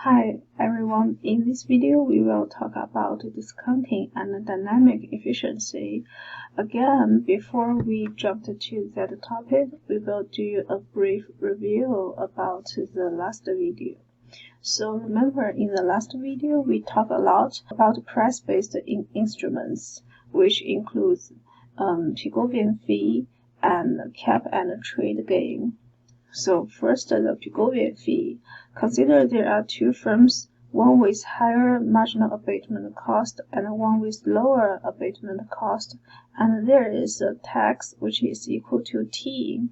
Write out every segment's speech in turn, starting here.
Hi everyone, in this video we will talk about discounting and dynamic efficiency. Again, before we jump to that topic, we will do a brief review about the last video. So remember, in the last video we talked a lot about price-based instruments, which includes Pigovian fee and cap and trade gain. So first, the Pigovian fee. Consider there are two firms, one with higher marginal abatement cost and one with lower abatement cost, and there is a tax which is equal to T.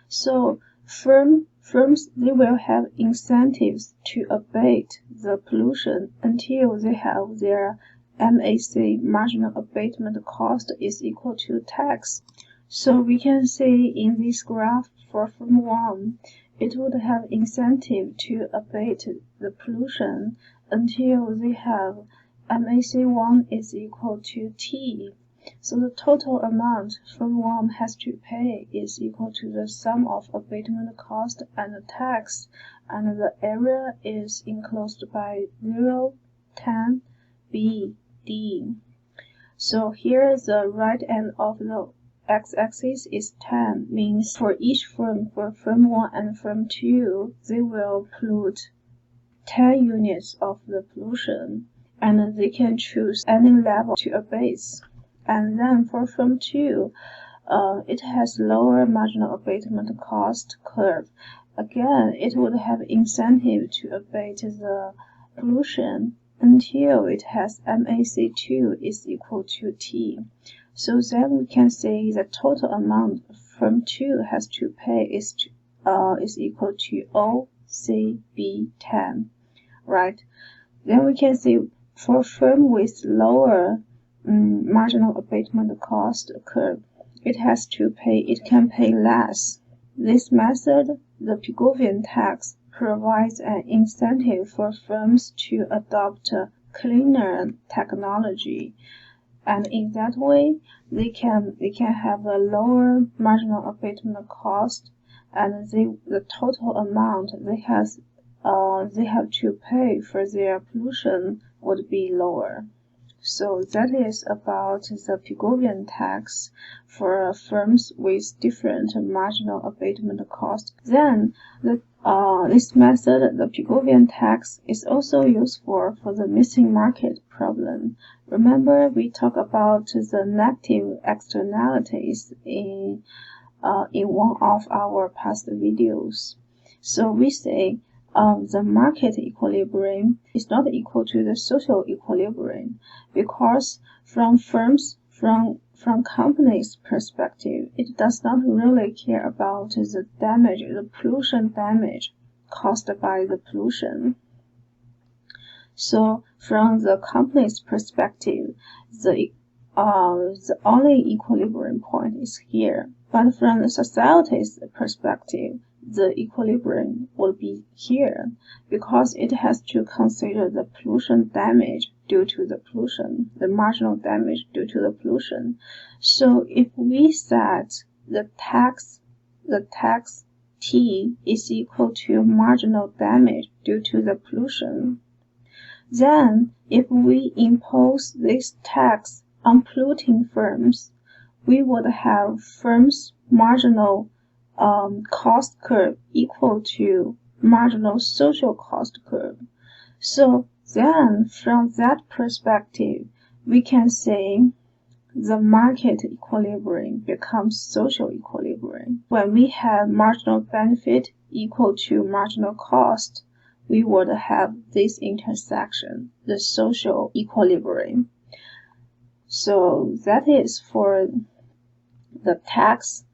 So firms, they will have incentives to abate the pollution until they have their MAC, marginal abatement cost, is equal to tax. So we can see in this graph for firm 1, it would have incentive to abate the pollution until they have MAC1 is equal to T. So the total amount firm 1 has to pay is equal to the sum of abatement cost and the tax, and the area is enclosed by 0, 10, B, D. So here the right end of the x-axis is 10, means for each firm, for firm 1 and firm 2, they will pollute 10 units of the pollution, and they can choose any level to abate. And then for firm 2, it has lower marginal abatement cost curve. Again, it would have incentive to abate the pollution until it has MAC2 is equal to T. So then we can say the total amount firm 2 has to pay is equal to OCB10, right? Then we can see for firm with lower marginal abatement cost curve, it can pay less. This method, the Pigovian tax, provides an incentive for firms to adopt cleaner technology. And in that way, they can have a lower marginal abatement cost, and the total amount they have to pay for their pollution would be lower. So that is about the Pigovian tax for firms with different marginal abatement cost. Then this method, the Pigovian tax, is also useful for the missing market problem. Remember, we talked about the negative externalities in one of our past videos. So we say the market equilibrium is not equal to the social equilibrium, because from companies' perspective, it does not really care about the damage, the pollution damage caused by the pollution. So from the company's perspective, the only equilibrium point is here. But from the society's perspective, the equilibrium will be here, because it has to consider the pollution damage due to the pollution, the marginal damage due to the pollution. So if we set the tax T is equal to marginal damage due to the pollution, then if we impose this tax on polluting firms, we would have firms' marginal cost curve equal to marginal social cost curve. So then from that perspective, we can say the market equilibrium becomes social equilibrium. When we have marginal benefit equal to marginal cost, we would have this intersection, the social equilibrium. So that is for the tax.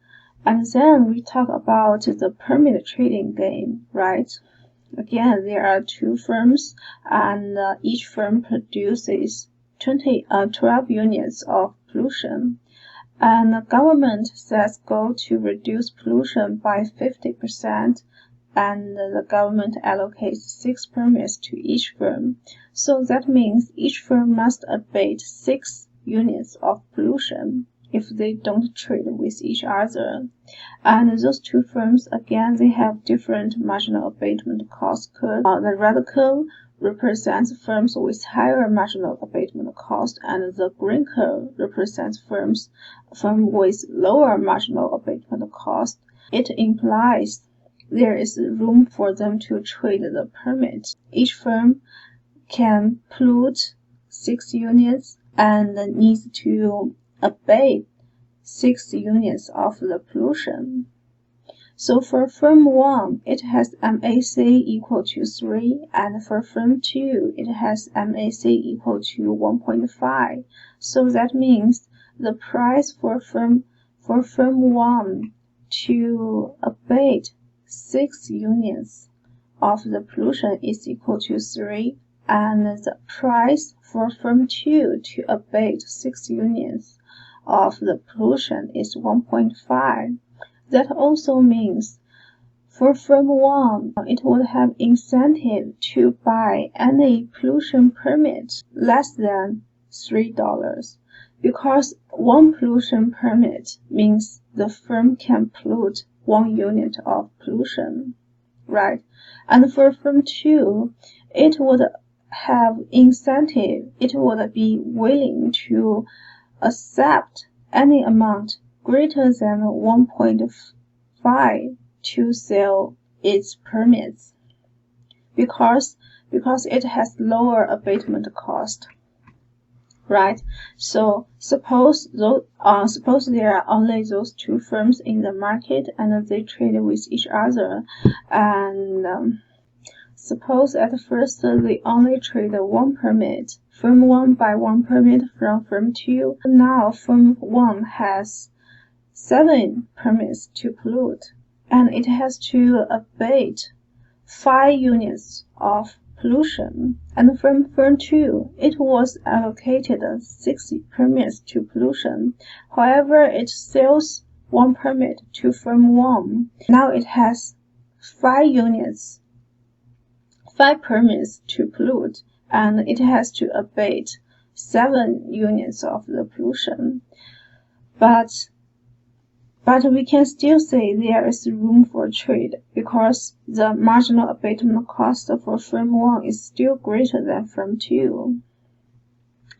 And then we talk about the permit trading gain, right? Again, there are two firms, and each firm produces 12 units of pollution. And the government sets goal to reduce pollution by 50%, and the government allocates 6 permits to each firm. So that means each firm must abate 6 units of pollution. if they don't trade with each other. And those two firms, again, they have different marginal abatement cost curve. The red curve represents firms with higher marginal abatement cost, and the green curve represents firms with lower marginal abatement cost. It implies there is room for them to trade the permit. Each firm can pollute 6 units and needs to abate 6 units of the pollution. So for firm 1, it has MAC equal to 3, and for firm 2, it has MAC equal to 1.5. So that means the price for firm 1 to abate 6 units of the pollution is equal to 3, and the price for firm 2 to abate 6 units of the pollution is 1.5. That also means for firm 1, it would have incentive to buy any pollution permit less than $3, because one pollution permit means the firm can pollute 1 unit of pollution, right? And for firm 2, it would have incentive, it would be willing to accept any amount greater than 1.5 to sell its permits, because it has lower abatement cost, right? So suppose there are only those two firms in the market and they trade with each other, and suppose at first they only trade one permit. Firm 1 buy one permit from firm 2. Now firm 1 has 7 permits to pollute, and it has to abate 5 units of pollution. And from firm 2, it was allocated 6 permits to pollution. However, it sells 1 permit to firm 1. Now it has 5 permits to pollute, and it has to abate 7 units of the pollution. But we can still say there is room for trade, because the marginal abatement cost for firm 1 is still greater than firm 2.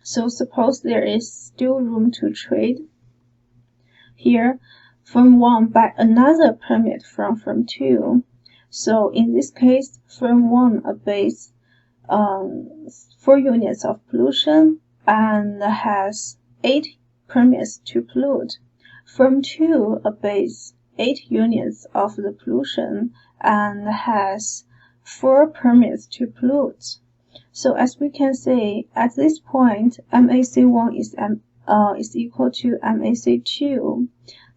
So suppose there is still room to trade. Here, firm 1 buy another permit from firm 2. So in this case, firm 1 abates 4 units of pollution and has 8 permits to pollute. Firm 2 abates 8 units of the pollution and has 4 permits to pollute. So as we can say, at this point, MAC1 is equal to MAC2.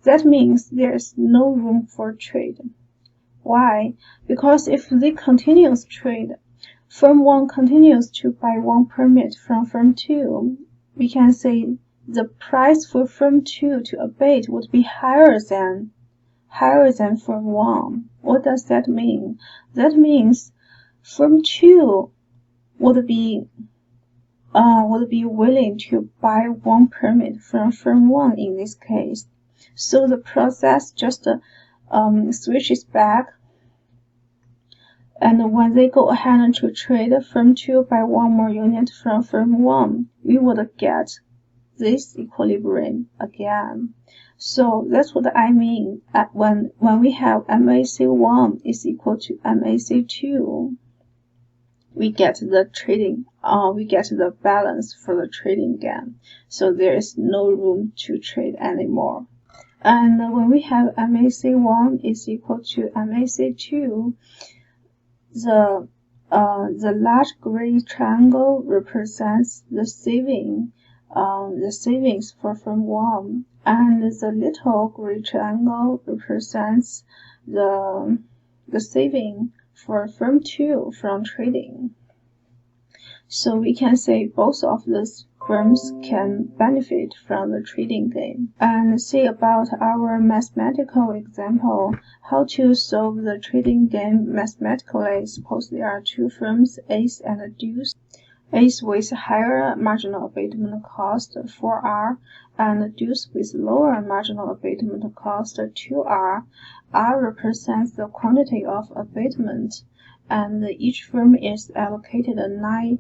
That means there is no room for trade. Why? Because if they continues trade, firm 1 continues to buy 1 permit from firm 2, we can say the price for firm 2 to abate would be higher than firm 1. What does that mean? That means firm 2 would be willing to buy 1 permit from firm 1 in this case. So the process just switches back, and when they go ahead to trade firm 2 buy 1 more unit from firm 1, we would get this equilibrium again. So that's what I mean when we have MAC1 is equal to MAC2, we get the trading, we get the balance for the trading gain. So there is no room to trade anymore. And when we have MAC1 is equal to MAC2, the large gray triangle represents the savings for firm 1, and the little gray triangle represents the saving for firm 2 from trading. So we can say both of these firms can benefit from the trading gain. And see about our mathematical example, how to solve the trading gain mathematically. Suppose there are two firms, Ace and Deuce, Ace with higher marginal abatement cost 4R and Deuce with lower marginal abatement cost 2R. R represents the quantity of abatement, and each firm is allocated 9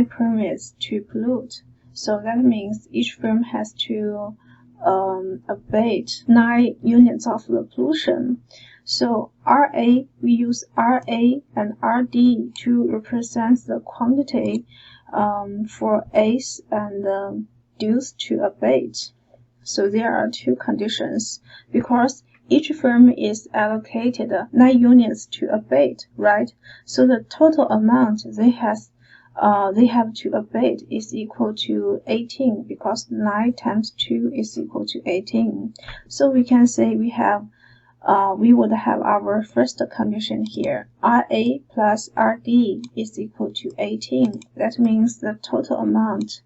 permits to pollute. So that means each firm has to abate 9 units of the pollution. So RA, we use RA and RD to represent the quantity for Ace and Deuce to abate. So there are two conditions, because each firm is allocated 9 units to abate, right? So the total amount they have to abate is equal to 18, because 9 times 2 is equal to 18. So we can say we would have our first condition here. RA plus RD is equal to 18. That means the total amount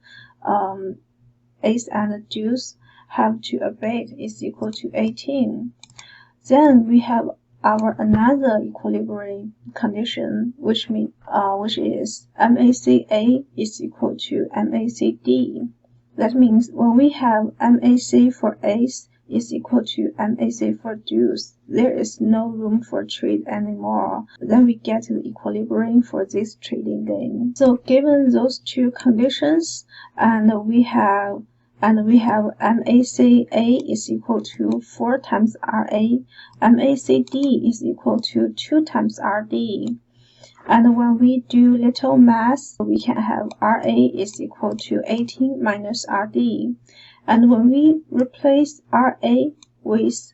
Ace and Deuce have to abate is equal to 18. Then we have our another equilibrium condition, which is MACA is equal to MACD. That means when we have MAC for Ace is equal to MAC for Deuce, there is no room for trade anymore. Then we get the equilibrium for this trading game. So given those two conditions, and we have MACA is equal to 4 times RA, MACD is equal to 2 times RD. And when we do little math, we can have RA is equal to 18 minus RD. And when we replace RA with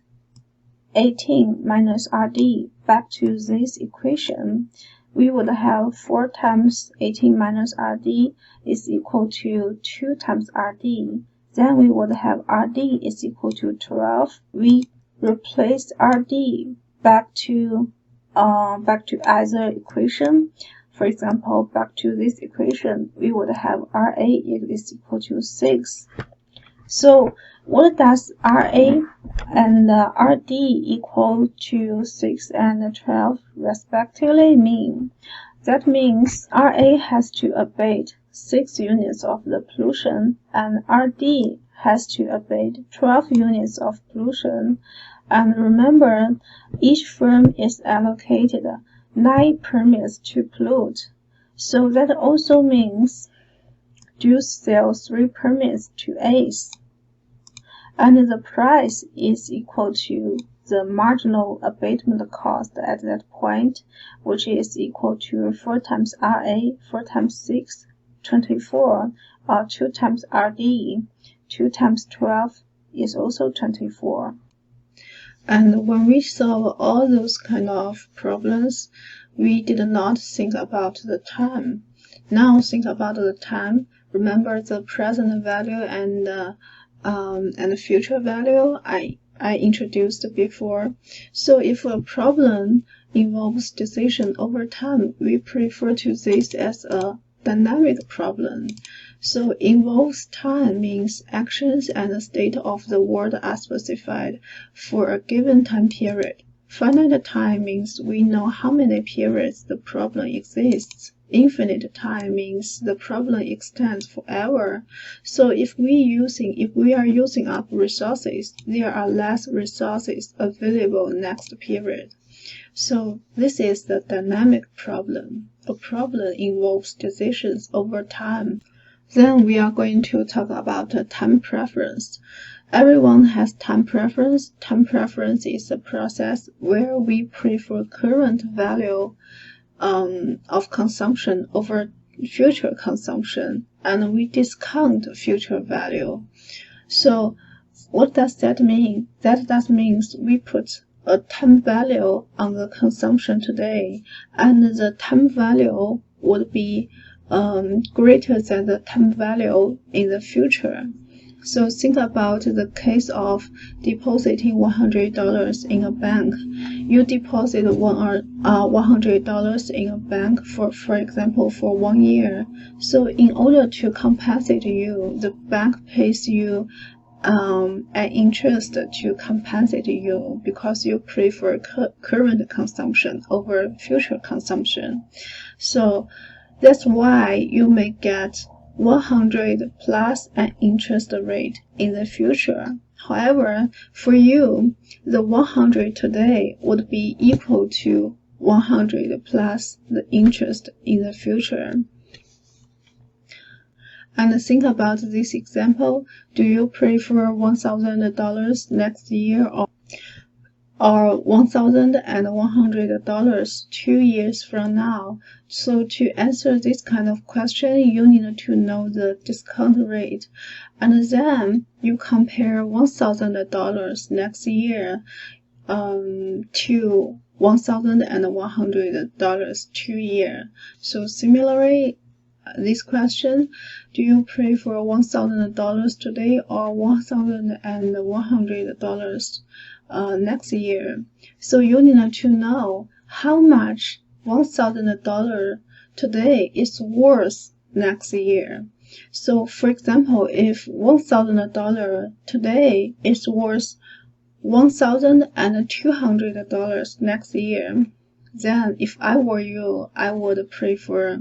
18 minus RD back to this equation, we would have 4 times 18 minus RD is equal to 2 times RD. Then we would have RD is equal to 12. We replace RD back to either equation. For example, back to this equation, we would have RA is equal to 6. So what does RA and RD equal to 6 and 12 respectively mean? That means RA has to abate 6 units of the pollution, and RD has to abate 12 units of pollution. And remember, each firm is allocated 9 permits to pollute. So that also means Deuce sells 3 permits to Ace, and the price is equal to the marginal abatement cost at that point, which is equal to 4 times RA, 4 times 6, 24, or 2 times RD. 2 times 12 is also 24. And when we solve all those kind of problems, we did not think about the time. Now think about the time. Remember the present value and the future value I introduced before. So if a problem involves decision over time, we refer to this as a dynamic problem. So involves time means actions and the state of the world are specified for a given time period. Finite time means we know how many periods the problem exists. Infinite time means the problem extends forever. So if we are using up resources, there are less resources available next period. So this is the dynamic problem. A problem involves decisions over time. Then we are going to talk about time preference. Everyone has time preference. Time preference is a process where we prefer current value of consumption over future consumption, and we discount future value. So what does that mean? That means we put a time value on the consumption today, and the time value would be greater than the time value in the future. So think about the case of depositing $100 in a bank. You deposit $100 in a bank for example for 1 year. So in order to compensate you, the bank pays you an interest to compensate you because you prefer current consumption over future consumption. So That's why you may get 100 plus an interest rate in the future. However, for you, the 100 today would be equal to 100 plus the interest in the future. And think about this example. Do you prefer $1,000 next year or $1,100 2 years from now? So to answer this kind of question, you need to know the discount rate. And then you compare $1,000 next year to $1,100 2 years. So similarly, this question, do you prefer $1,000 today or $1,100 next year? So you need to know how much $1,000 today is worth next year. So for example, if $1,000 today is worth $1,200 next year, then if I were you, I would prefer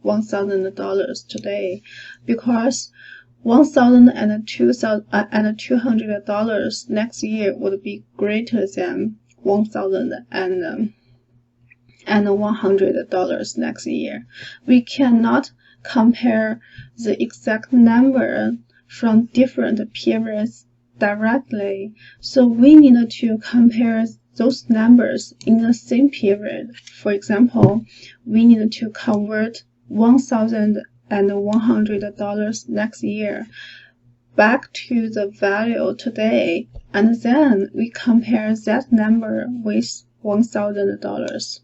$1,000 today, because $1,200 next year would be greater than $1,100 next year. We cannot compare the exact number from different periods directly, so we need to compare those numbers in the same period. For example, we need to convert $1,100 next year back to the value today, and then we compare that number with $1,000.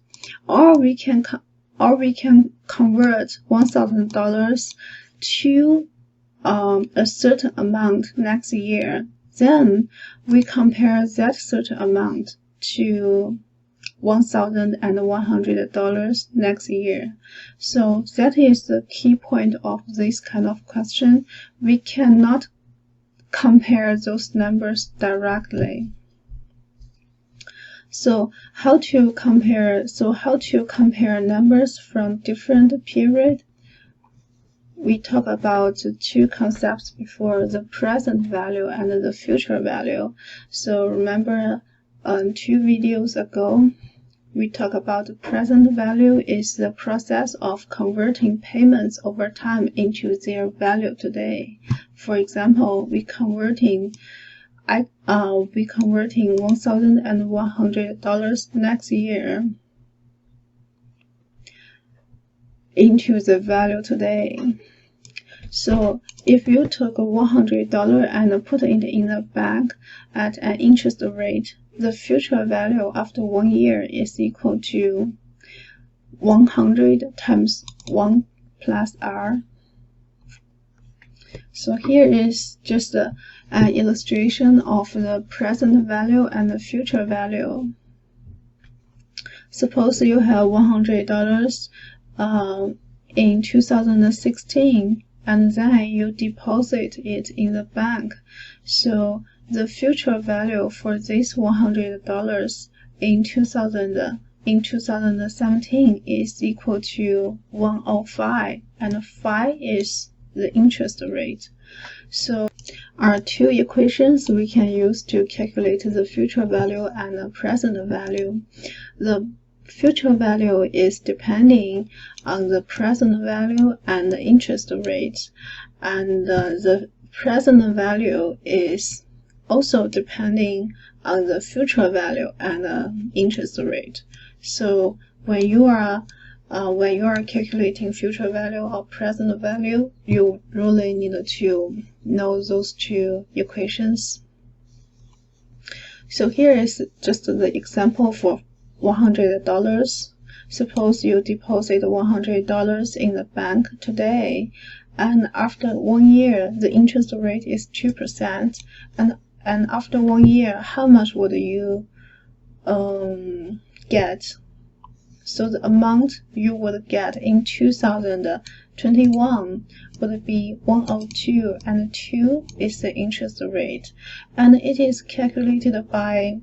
Or we can convert $1,000 to a certain amount next year. Then we compare that certain amount to $1,100 next year. So that is the key point of this kind of question. We cannot compare those numbers directly. So how to compare numbers from different periods? We talked about two concepts before, the present value and the future value. So remember 2 videos ago, we talked about the present value is the process of converting payments over time into their value today. For example, we converting $1,100 next year into the value today. So if you took $100 and put it in the bank at an interest rate, the future value after 1 year is equal to 100 times 1 plus R. So here is just an illustration of the present value and the future value. Suppose you have $100 in 2016, and then you deposit it in the bank. So the future value for this $100 in 2017 is equal to 105, and 5 is the interest rate. So are 2 equations we can use to calculate the future value and the present value. The future value is depending on the present value and the interest rate, and the present value is also depending on the future value and the interest rate. So when you are calculating future value or present value, you really need to know those 2 equations. So here is just the example for $100. Suppose you deposit $100 in the bank today, and after 1 year the interest rate is 2%, and after 1 year, how much would you get? So the amount you would get in 2021 would be 102, and 2 is the interest rate, and it is calculated by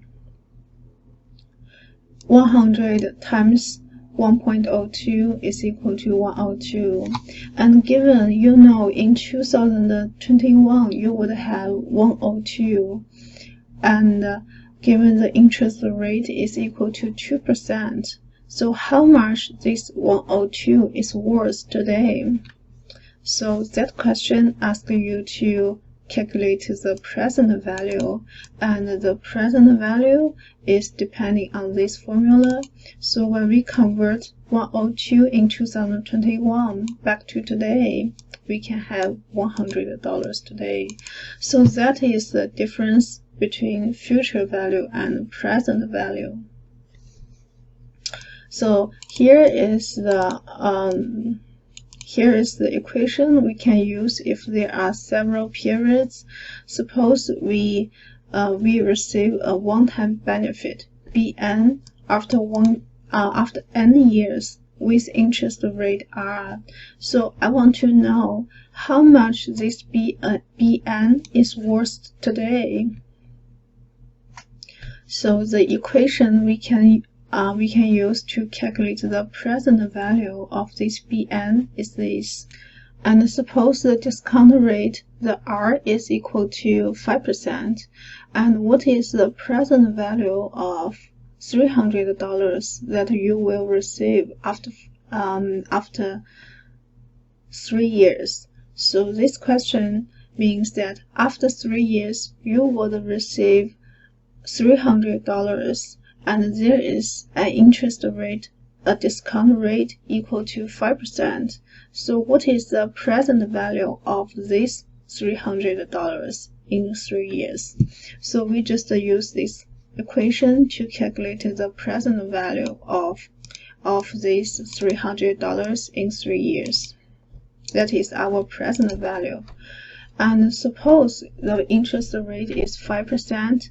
100 times 1.02 is equal to 102. And given you know in 2021 you would have 102, and given the interest rate is equal to 2%, so how much this 102 is worth today? So that question asks you to calculate the present value, and the present value is depending on this formula. So when we convert 102 in 2021 back to today, we can have $100 today. So that is the difference between future value and present value. So here is the equation we can use if there are several periods. Suppose we receive a one-time benefit Bn after n years with interest rate R. So I want to know how much this Bn is worth today. So the equation we can use to calculate the present value of this Bn is this. And suppose the discount rate, the R, is equal to 5%. And what is the present value of $300 that you will receive after 3 years? So this question means that after 3 years you would receive $300, and there is an interest rate, a discount rate equal to 5%. So what is the present value of this $300 in 3 years? So we just use this equation to calculate the present value of this $300 in 3 years. That is our present value. And suppose the interest rate is 5%,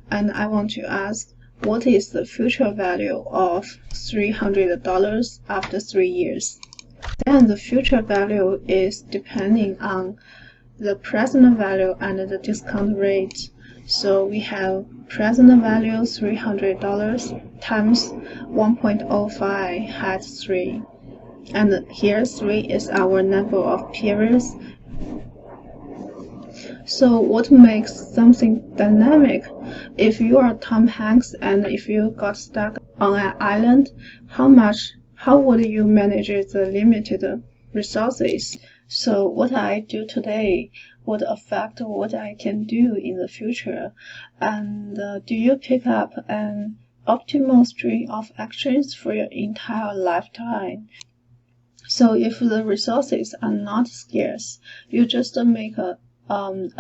and I want to ask, what is the future value of $300 after 3 years? Then the future value is depending on the present value and the discount rate. So we have present value $300 times 1.05 had 3. And here 3 is our number of periods. So what makes something dynamic? If you are Tom Hanks and if you got stuck on an island, how would you manage the limited resources? So what I do today would affect what I can do in the future. And do you pick up an optimal string of actions for your entire lifetime? So if the resources are not scarce, you just make a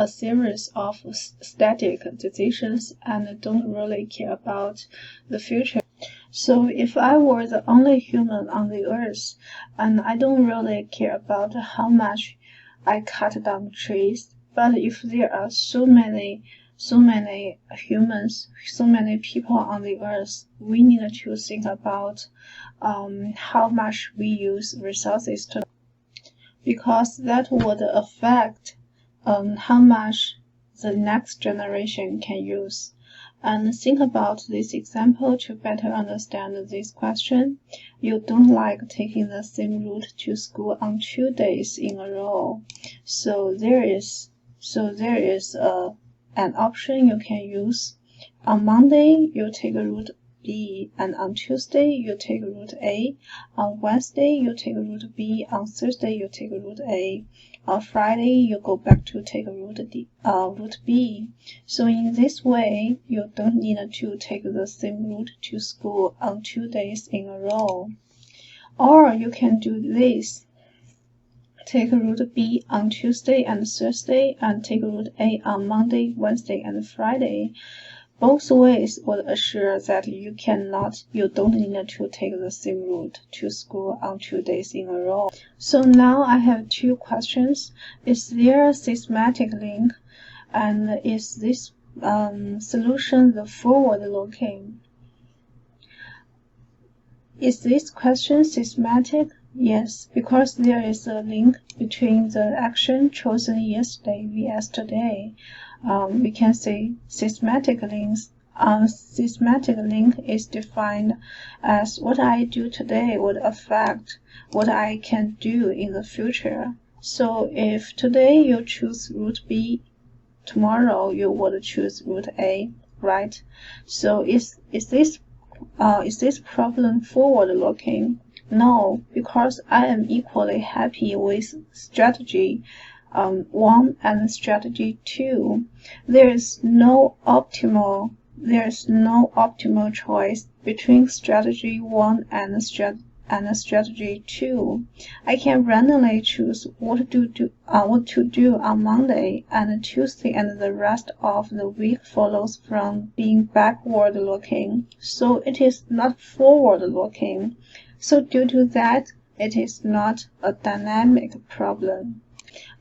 series of static decisions and don't really care about the future. So if I were the only human on the earth, and I don't really care about how much I cut down trees, but if there are so many humans, so many people on the earth, we need to think about how much we use resources to, because that would affect how much the next generation can use. And think about this example to better understand this question. You don't like taking the same route to school on 2 days in a row. So there is an option you can use. On Monday, you take route B, and on Tuesday, you take route A. On Wednesday, you take route B. On Thursday, you take route A. On Friday, you go back to take route B. So in this way, you don't need to take the same route to school on 2 days in a row. Or you can do this. Take route B on Tuesday and Thursday, and take route A on Monday, Wednesday, and Friday. Both ways would assure that you don't need to take the same route to school on 2 days in a row. So now I have 2 questions. Is there a systematic link? And is this solution the forward-looking? Is this question systematic? Yes, because there is a link between the action chosen yesterday vs today. We can say systematic links systematic link is defined as what I do today would affect what I can do in the future. So if today you choose route B, tomorrow you would choose route A, right? So is this problem forward-looking? No, because I am equally happy with strategy 1 and strategy 2. There is no optimal choice between strategy 1 and strategy 2. I can randomly choose what to do on Monday and Tuesday, and the rest of the week follows from being backward-looking. So it is not forward-looking. So due to that, it is not a dynamic problem.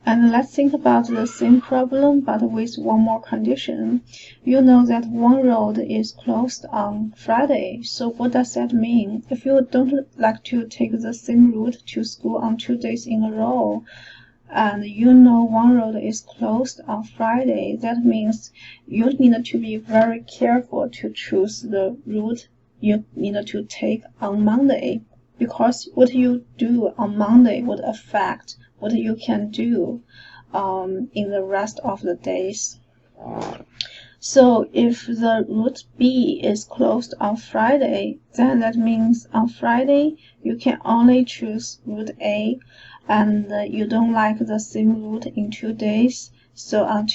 And let's think about the same problem, but with one more condition. You know that one road is closed on Friday, so what does that mean? If you don't like to take the same route to school on 2 days in a row, and you know one road is closed on Friday, that means you need to be very careful to choose the route you need to take on Monday, because what you do on Monday would affect what you can do in the rest of the days. So if the route B is closed on Friday, then that means on Friday you can only choose route A, and you don't like the same route in 2 days. So on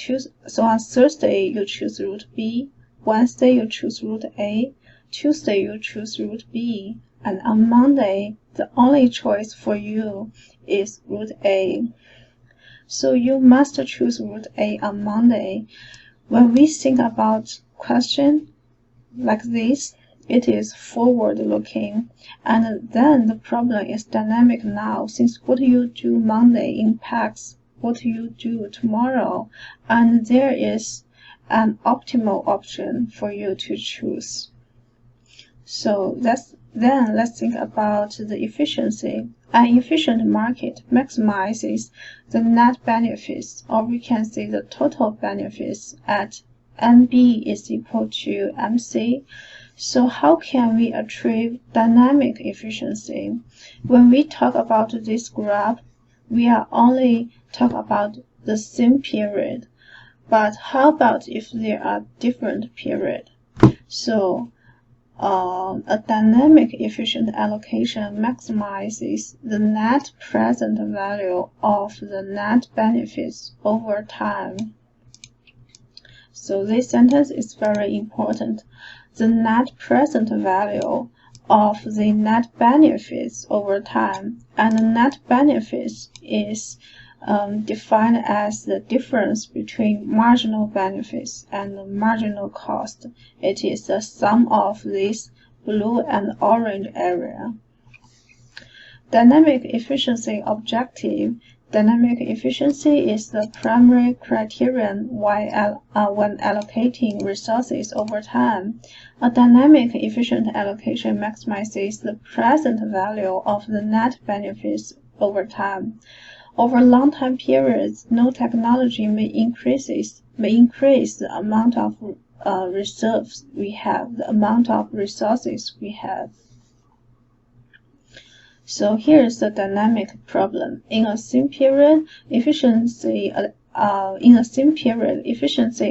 Thursday you choose route B, Wednesday you choose route A, Tuesday you choose route B, and on Monday the only choice for you is route A. So you must choose route A on Monday. When we think about question like this, it is forward-looking, and then the problem is dynamic now, since what you do Monday impacts what you do tomorrow, and there is an optimal option for you to choose. So let's think about the efficiency. An efficient market maximizes the net benefits, or we can say the total benefits, at NB is equal to MC. So how can we achieve dynamic efficiency? When we talk about this graph, we are only talk about the same period. But how about if there are different periods? So a dynamic efficient allocation maximizes the net present value of the net benefits over time. So this sentence is very important. The net present value of the net benefits over time, and the net benefits is defined as the difference between marginal benefits and the marginal cost. It is the sum of this blue and orange area. Dynamic efficiency objective. Dynamic efficiency is the primary criterion when allocating resources over time. A dynamic efficient allocation maximizes the present value of the net benefits over time. Over long time periods, no technology may increase the amount of reserves we have, the amount of resources we have. So here's the dynamic problem. In a same period, efficiency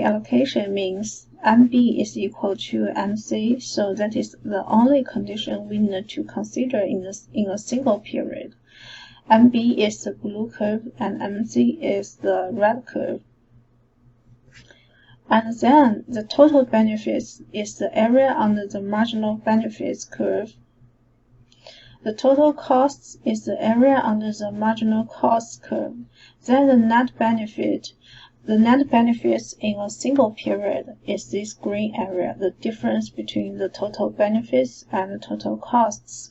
allocation means MB is equal to MC. So that is the only condition we need to consider in a single period. MB is the blue curve and MC is the red curve. And then the total benefits is the area under the marginal benefits curve. The total costs is the area under the marginal cost curve. Then the net benefits in a single period is this green area, the difference between the total benefits and the total costs.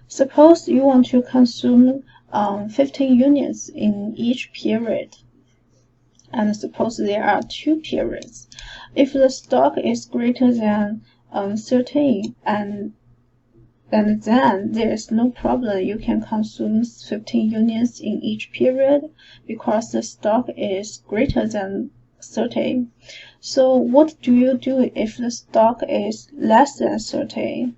Suppose you want to consume 15 units in each period, and suppose there are 2 periods. If the stock is greater than 13, and then there is no problem, you can consume 15 units in each period because the stock is greater than 30. So what do you do if the stock is less than 30?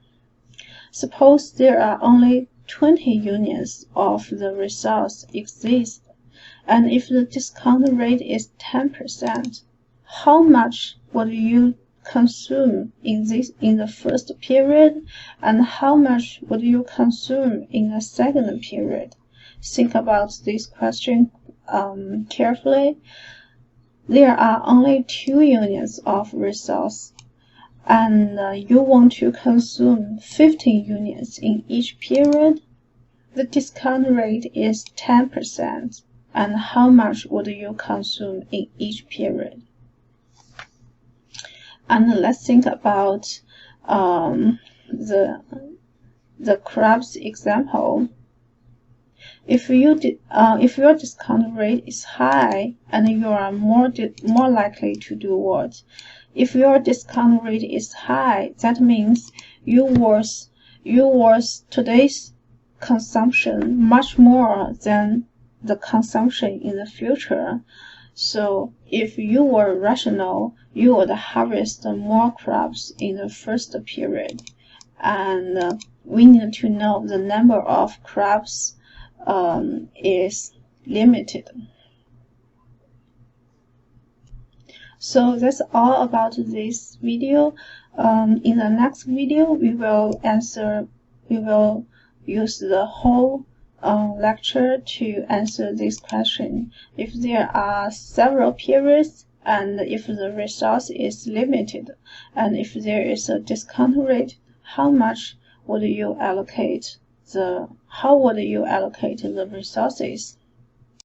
Suppose there are only 20 units of the resource exist, and if the discount rate is 10%, how much would you consume in the first period, and how much would you consume in the second period? Think about this question carefully. There are only 2 units of resource, and you want to consume 15 units in each period. The discount rate is 10%, and how much would you consume in each period? And let's think about the crabs example. If your discount rate is high, and you are more likely to do what? If your discount rate is high, that means you worth today's consumption much more than the consumption in the future. So if you were rational, you would harvest more crabs in the first period, and we need to know the number of crabs is limited. So that's all about this video. In the next video, we will use the whole lecture to answer this question. If there are several periods, and if the resource is limited, and if there is a discount rate, how would you allocate the resources?